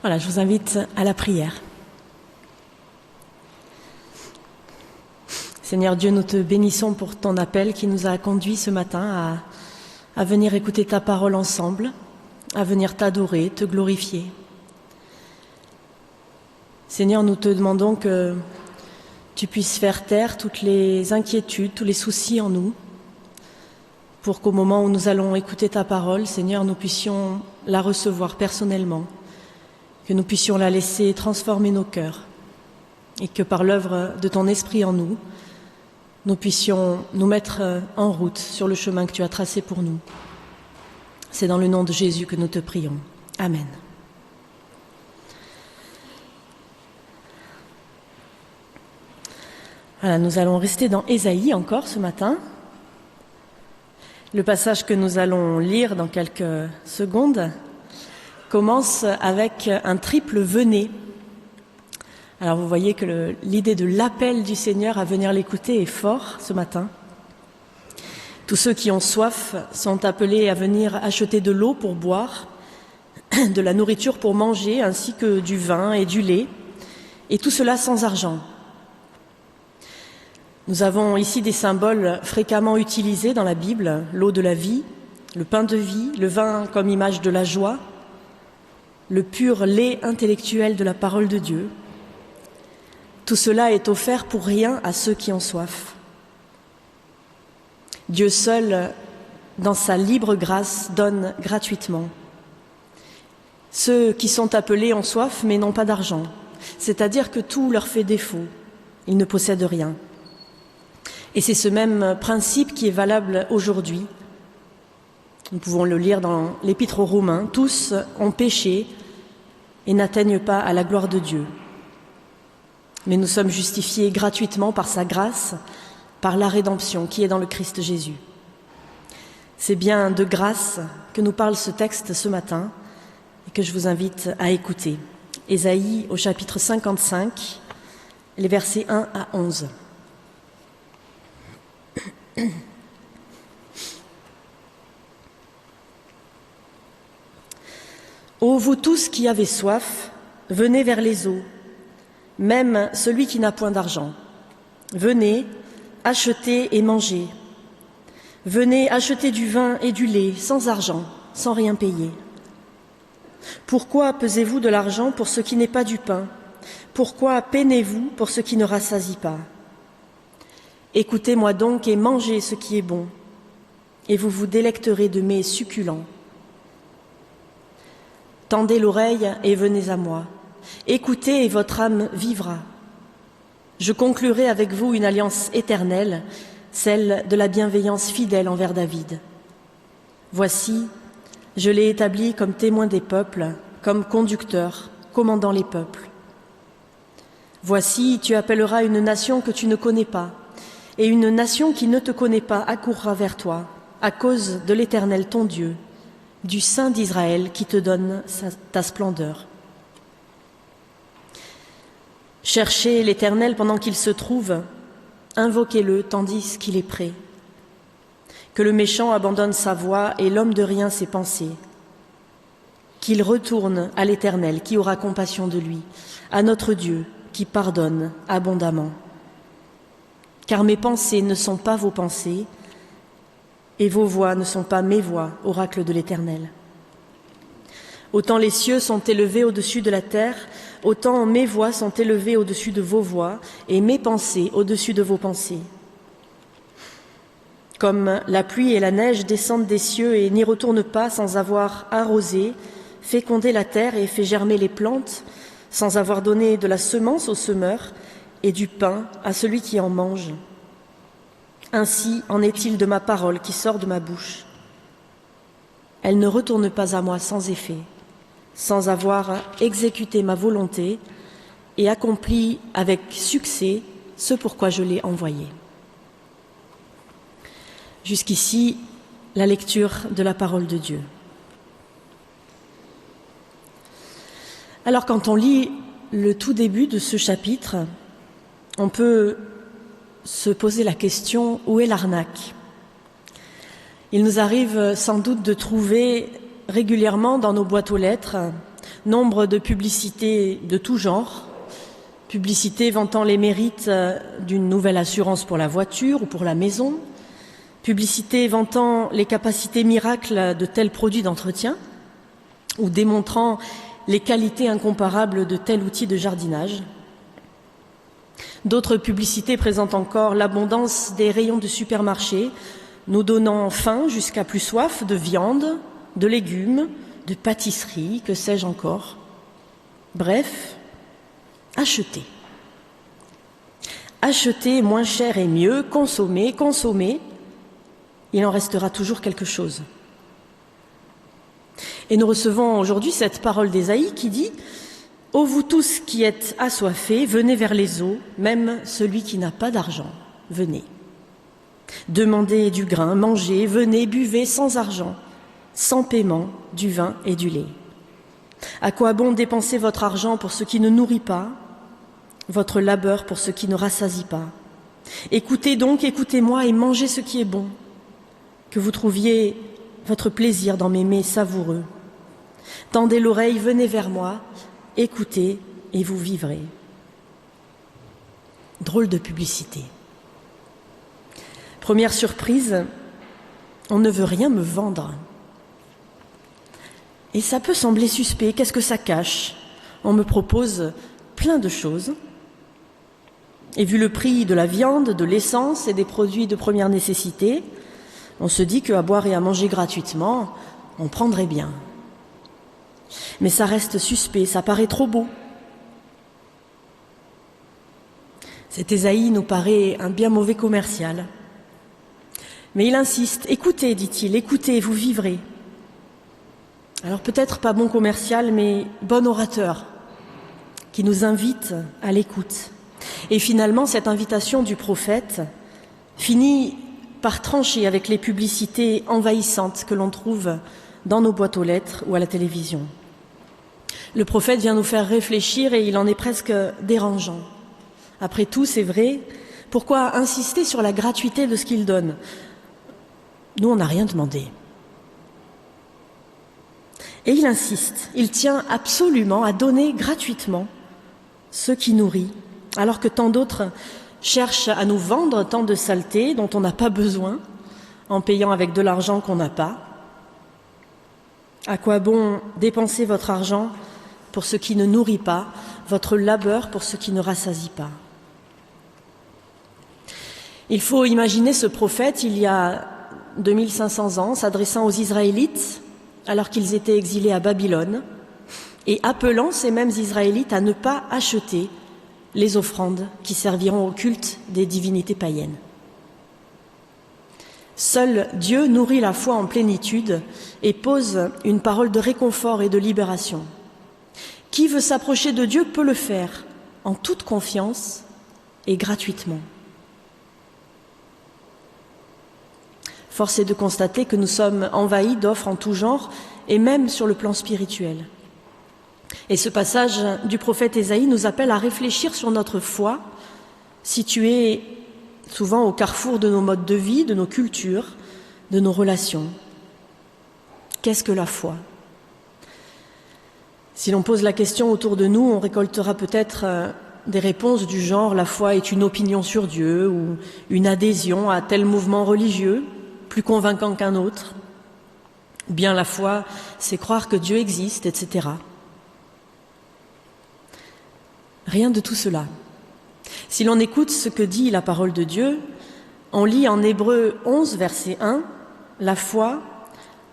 Voilà, je vous invite à la prière. Seigneur Dieu, nous te bénissons pour ton appel qui nous a conduits ce matin à venir écouter ta parole ensemble, à venir t'adorer, te glorifier. Seigneur, nous te demandons que tu puisses faire taire toutes les inquiétudes, tous les soucis en nous, pour qu'au moment où nous allons écouter ta parole, Seigneur, nous puissions la recevoir personnellement, que nous puissions la laisser transformer nos cœurs et que par l'œuvre de ton esprit en nous, nous puissions nous mettre en route sur le chemin que tu as tracé pour nous. C'est dans le nom de Jésus que nous te prions. Amen. Voilà, nous allons rester dans Ésaïe encore ce matin. Le passage que nous allons lire dans quelques secondes commence avec un triple « venez ». Alors vous voyez que l'idée de l'appel du Seigneur à venir l'écouter est fort ce matin. Tous ceux qui ont soif sont appelés à venir acheter de l'eau pour boire, de la nourriture pour manger, ainsi que du vin et du lait, et tout cela sans argent. Nous avons ici des symboles fréquemment utilisés dans la Bible, l'eau de la vie, le pain de vie, le vin comme image de la joie, le pur lait intellectuel de la parole de Dieu. Tout cela est offert pour rien à ceux qui ont soif. Dieu seul, dans sa libre grâce, donne gratuitement. Ceux qui sont appelés ont soif mais n'ont pas d'argent, c'est-à-dire que tout leur fait défaut, ils ne possèdent rien. Et c'est ce même principe qui est valable aujourd'hui. Nous pouvons le lire dans l'Épître aux Romains. Tous ont péché et n'atteignent pas à la gloire de Dieu. Mais nous sommes justifiés gratuitement par sa grâce, par la rédemption qui est dans le Christ Jésus. C'est bien de grâce que nous parle ce texte ce matin et que je vous invite à écouter. Ésaïe au chapitre 55, les versets 1 à 11. Ô vous tous qui avez soif, venez vers les eaux, même celui qui n'a point d'argent. Venez, achetez et mangez. Venez acheter du vin et du lait, sans argent, sans rien payer. Pourquoi pesez-vous de l'argent pour ce qui n'est pas du pain? Pourquoi peinez-vous pour ce qui ne rassasie pas? Écoutez-moi donc et mangez ce qui est bon, et vous vous délecterez de mets succulents. Tendez l'oreille et venez à moi. Écoutez et votre âme vivra. Je conclurai avec vous une alliance éternelle, celle de la bienveillance fidèle envers David. Voici, je l'ai établi comme témoin des peuples, comme conducteur, commandant les peuples. Voici, tu appelleras une nation que tu ne connais pas, et une nation qui ne te connaît pas accourra vers toi, à cause de l'Éternel ton Dieu, du Saint d'Israël qui te donne ta splendeur. Cherchez l'Éternel pendant qu'il se trouve, invoquez-le tandis qu'il est près. Que le méchant abandonne sa voie et l'homme de rien ses pensées. Qu'il retourne à l'Éternel qui aura compassion de lui, à notre Dieu qui pardonne abondamment. Car mes pensées ne sont pas vos pensées, et vos voix ne sont pas mes voix, oracle de l'Éternel. Autant les cieux sont élevés au-dessus de la terre, autant mes voix sont élevées au-dessus de vos voix, et mes pensées au-dessus de vos pensées. Comme la pluie et la neige descendent des cieux et n'y retournent pas sans avoir arrosé, fécondé la terre et fait germer les plantes, sans avoir donné de la semence au semeur et du pain à celui qui en mange. Ainsi en est-il de ma parole qui sort de ma bouche. Elle ne retourne pas à moi sans effet, sans avoir exécuté ma volonté et accompli avec succès ce pourquoi je l'ai envoyée. Jusqu'ici, la lecture de la parole de Dieu. Alors quand on lit le tout début de ce chapitre, on peut se poser la question, où est l'arnaque? Il nous arrive sans doute de trouver régulièrement dans nos boîtes aux lettres nombre de publicités de tout genre, publicités vantant les mérites d'une nouvelle assurance pour la voiture ou pour la maison, publicités vantant les capacités miracles de tels produits d'entretien ou démontrant les qualités incomparables de tel outil de jardinage. D'autres publicités présentent encore l'abondance des rayons de supermarché, nous donnant faim jusqu'à plus soif de viande, de légumes, de pâtisserie, que sais-je encore. Bref, achetez. Achetez moins cher et mieux, consommez, consommez, il en restera toujours quelque chose. Et nous recevons aujourd'hui cette parole d'Ésaïe qui dit « Ô vous tous qui êtes assoiffés, venez vers les eaux, même celui qui n'a pas d'argent, venez. Demandez du grain, mangez, venez, buvez sans argent, sans paiement, du vin et du lait. À quoi bon dépenser votre argent pour ce qui ne nourrit pas, votre labeur pour ce qui ne rassasie pas? Écoutez donc, écoutez-moi et mangez ce qui est bon, que vous trouviez votre plaisir dans mes mets savoureux. Tendez l'oreille, venez vers moi, écoutez et vous vivrez. » Drôle de publicité. Première surprise, on ne veut rien me vendre. Et ça peut sembler suspect, qu'est-ce que ça cache? On me propose plein de choses. Et vu le prix de la viande, de l'essence et des produits de première nécessité, on se dit qu'à boire et à manger gratuitement, on prendrait bien. Mais ça reste suspect, ça paraît trop beau. Cet Ésaïe nous paraît un bien mauvais commercial. Mais il insiste, écoutez, dit-il, écoutez, vous vivrez. Alors peut-être pas bon commercial, mais bon orateur, qui nous invite à l'écoute. Et finalement, cette invitation du prophète finit par trancher avec les publicités envahissantes que l'on trouve dans nos boîtes aux lettres ou à la télévision. Le prophète vient nous faire réfléchir et il en est presque dérangeant. Après tout, c'est vrai, pourquoi insister sur la gratuité de ce qu'il donne? Nous, on n'a rien demandé. Et il insiste, il tient absolument à donner gratuitement ce qui nourrit, alors que tant d'autres cherchent à nous vendre tant de saletés dont on n'a pas besoin, en payant avec de l'argent qu'on n'a pas. À quoi bon dépenser votre argent pour ce qui ne nourrit pas, votre labeur pour ce qui ne rassasie pas? Il faut imaginer ce prophète, il y a 2500 ans, s'adressant aux Israélites, alors qu'ils étaient exilés à Babylone, et appelant ces mêmes Israélites à ne pas acheter les offrandes qui serviront au culte des divinités païennes. Seul Dieu nourrit la foi en plénitude et pose une parole de réconfort et de libération. Qui veut s'approcher de Dieu peut le faire en toute confiance et gratuitement. Force est de constater que nous sommes envahis d'offres en tout genre et même sur le plan spirituel. Et ce passage du prophète Ésaïe nous appelle à réfléchir sur notre foi, située souvent au carrefour de nos modes de vie, de nos cultures, de nos relations. Qu'est-ce que la foi? Si l'on pose la question autour de nous, on récoltera peut-être des réponses du genre « la foi est une opinion sur Dieu » ou une adhésion à tel mouvement religieux, plus convaincant qu'un autre. Bien la foi, c'est croire que Dieu existe, etc. Rien de tout cela. Si l'on écoute ce que dit la parole de Dieu, on lit en Hébreux 11, verset 1, « La foi,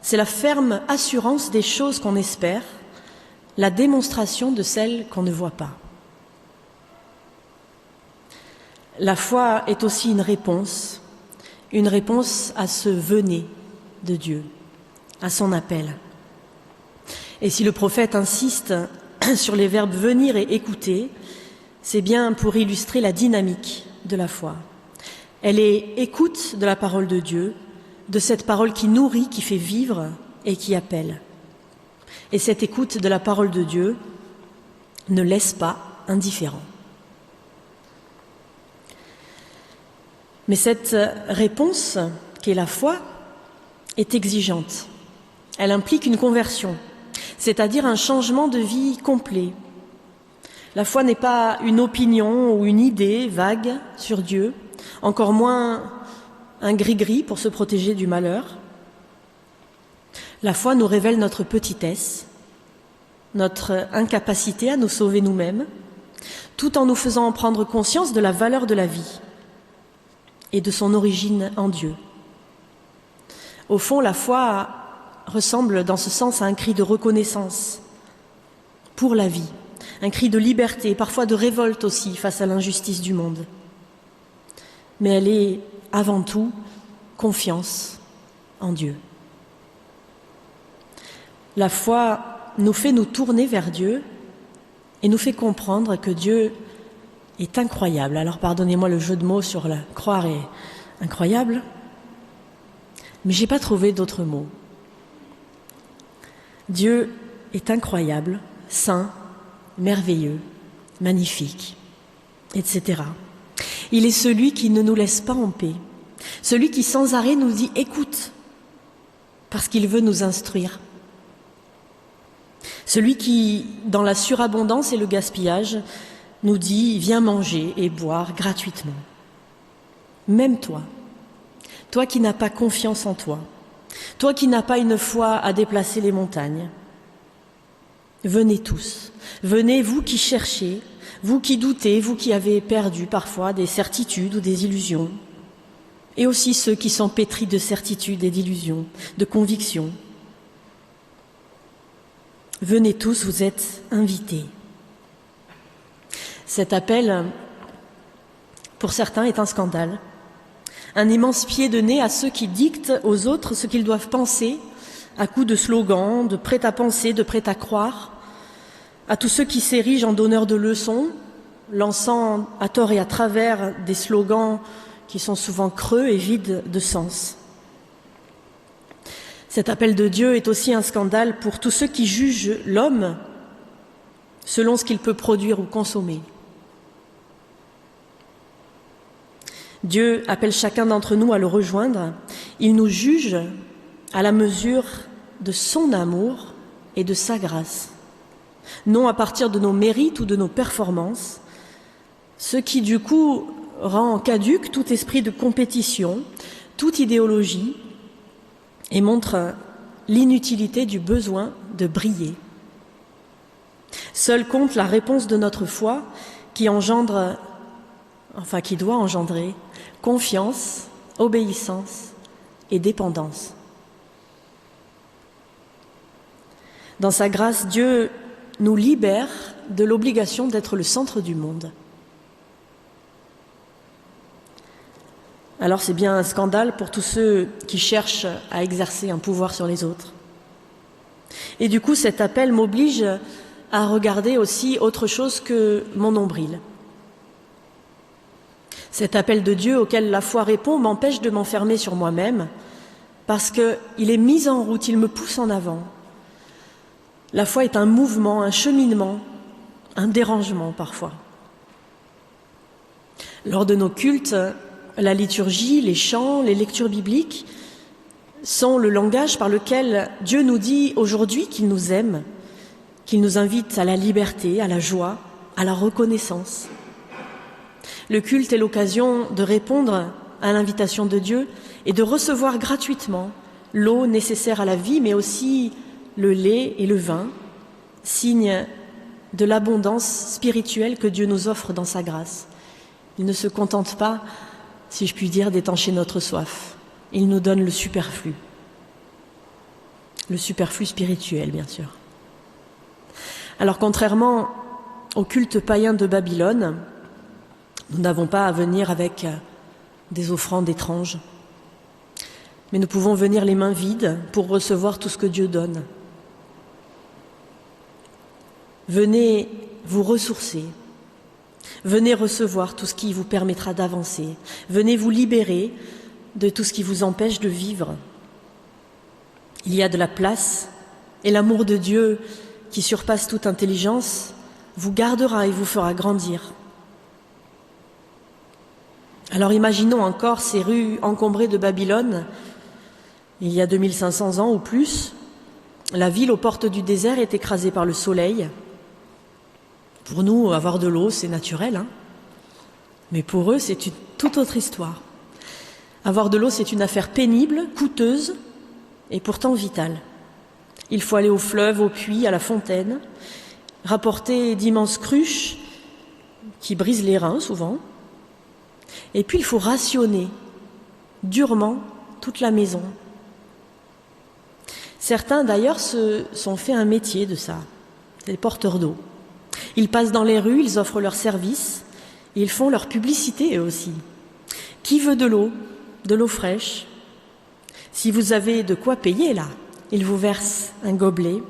c'est la ferme assurance des choses qu'on espère, la démonstration de celles qu'on ne voit pas. » La foi est aussi une réponse à ce « venez » de Dieu, à son appel. Et si le prophète insiste sur les verbes « venir » et « écouter », c'est bien pour illustrer la dynamique de la foi. Elle est écoute de la parole de Dieu, de cette parole qui nourrit, qui fait vivre et qui appelle. Et cette écoute de la parole de Dieu ne laisse pas indifférent. Mais cette réponse, qu'est la foi, est exigeante. Elle implique une conversion. c'est-à-dire un changement de vie complet. La foi n'est pas une opinion ou une idée vague sur Dieu, encore moins un gris-gris pour se protéger du malheur. La foi nous révèle notre petitesse, notre incapacité à nous sauver nous-mêmes, tout en nous faisant prendre conscience de la valeur de la vie et de son origine en Dieu. Au fond, la foi ressemble dans ce sens à un cri de reconnaissance pour la vie, un cri de liberté, parfois de révolte aussi face à l'injustice du monde. Mais elle est avant tout confiance en Dieu. La foi nous fait nous tourner vers Dieu et nous fait comprendre que Dieu est incroyable. Alors pardonnez-moi le jeu de mots sur la croire est incroyable, mais je n'ai pas trouvé d'autres mots. Dieu est incroyable, saint, merveilleux, magnifique, etc. Il est celui qui ne nous laisse pas en paix, celui qui sans arrêt nous dit « écoute » parce qu'il veut nous instruire. Celui qui, dans la surabondance et le gaspillage, nous dit « viens manger et boire gratuitement ». Même toi, toi qui n'as pas confiance en toi, toi qui n'as pas une foi à déplacer les montagnes, venez tous, venez vous qui cherchez, vous qui doutez, vous qui avez perdu parfois des certitudes ou des illusions, et aussi ceux qui sont pétris de certitudes et d'illusions, de convictions. Venez tous, vous êtes invités. Cet appel, pour certains, est un scandale, un immense pied de nez à ceux qui dictent aux autres ce qu'ils doivent penser, à coups de slogans, de prêt-à-penser, de prêt-à-croire, à tous ceux qui s'érigent en donneurs de leçons, lançant à tort et à travers des slogans qui sont souvent creux et vides de sens. Cet appel de Dieu est aussi un scandale pour tous ceux qui jugent l'homme selon ce qu'il peut produire ou consommer. Dieu appelle chacun d'entre nous à le rejoindre. Il nous juge à la mesure de son amour et de sa grâce, non à partir de nos mérites ou de nos performances, ce qui du coup rend caduque tout esprit de compétition, toute idéologie, et montre l'inutilité du besoin de briller. Seule compte la réponse de notre foi qui doit engendrer confiance, obéissance et dépendance. Dans sa grâce, Dieu nous libère de l'obligation d'être le centre du monde. Alors c'est bien un scandale pour tous ceux qui cherchent à exercer un pouvoir sur les autres. Et du coup, cet appel m'oblige à regarder aussi autre chose que mon nombril. Cet appel de Dieu auquel la foi répond m'empêche de m'enfermer sur moi-même parce qu'il est mis en route, il me pousse en avant. La foi est un mouvement, un cheminement, un dérangement parfois. Lors de nos cultes, la liturgie, les chants, les lectures bibliques sont le langage par lequel Dieu nous dit aujourd'hui qu'il nous aime, qu'il nous invite à la liberté, à la joie, à la reconnaissance. Le culte est l'occasion de répondre à l'invitation de Dieu et de recevoir gratuitement l'eau nécessaire à la vie, mais aussi le lait et le vin, signe de l'abondance spirituelle que Dieu nous offre dans sa grâce. Il ne se contente pas, si je puis dire, d'étancher notre soif. Il nous donne le superflu spirituel, bien sûr. Alors, contrairement au culte païen de Babylone, nous n'avons pas à venir avec des offrandes étranges, mais nous pouvons venir les mains vides pour recevoir tout ce que Dieu donne. Venez vous ressourcer, venez recevoir tout ce qui vous permettra d'avancer, venez vous libérer de tout ce qui vous empêche de vivre. Il y a de la place et l'amour de Dieu qui surpasse toute intelligence vous gardera et vous fera grandir. Alors imaginons encore ces rues encombrées de Babylone, il y a 2500 ans ou plus, La ville aux portes du désert est écrasée par le soleil. Pour nous, avoir de l'eau, c'est naturel, hein. Mais pour eux, c'est une toute autre histoire. Avoir de l'eau, c'est une affaire pénible, coûteuse et pourtant vitale. Il faut aller au fleuve, au puits, à la fontaine, rapporter d'immenses cruches qui brisent les reins souvent. Et puis il faut rationner durement toute la maison. Certains d'ailleurs se sont fait un métier de ça, des porteurs d'eau. Ils passent dans les rues, ils offrent leurs services, ils font leur publicité eux aussi. Qui veut de l'eau fraîche? Si vous avez de quoi payer là, ils vous versent un gobelet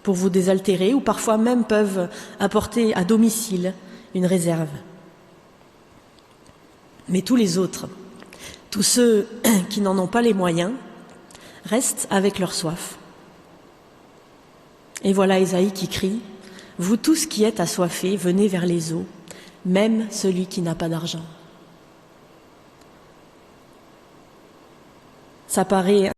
pour vous désaltérer ou parfois même peuvent apporter à domicile une réserve. Mais tous les autres, tous ceux qui n'en ont pas les moyens, restent avec leur soif. Et voilà Ésaïe qui crie « Vous tous qui êtes assoiffés, venez vers les eaux, même celui qui n'a pas d'argent. » Ça paraît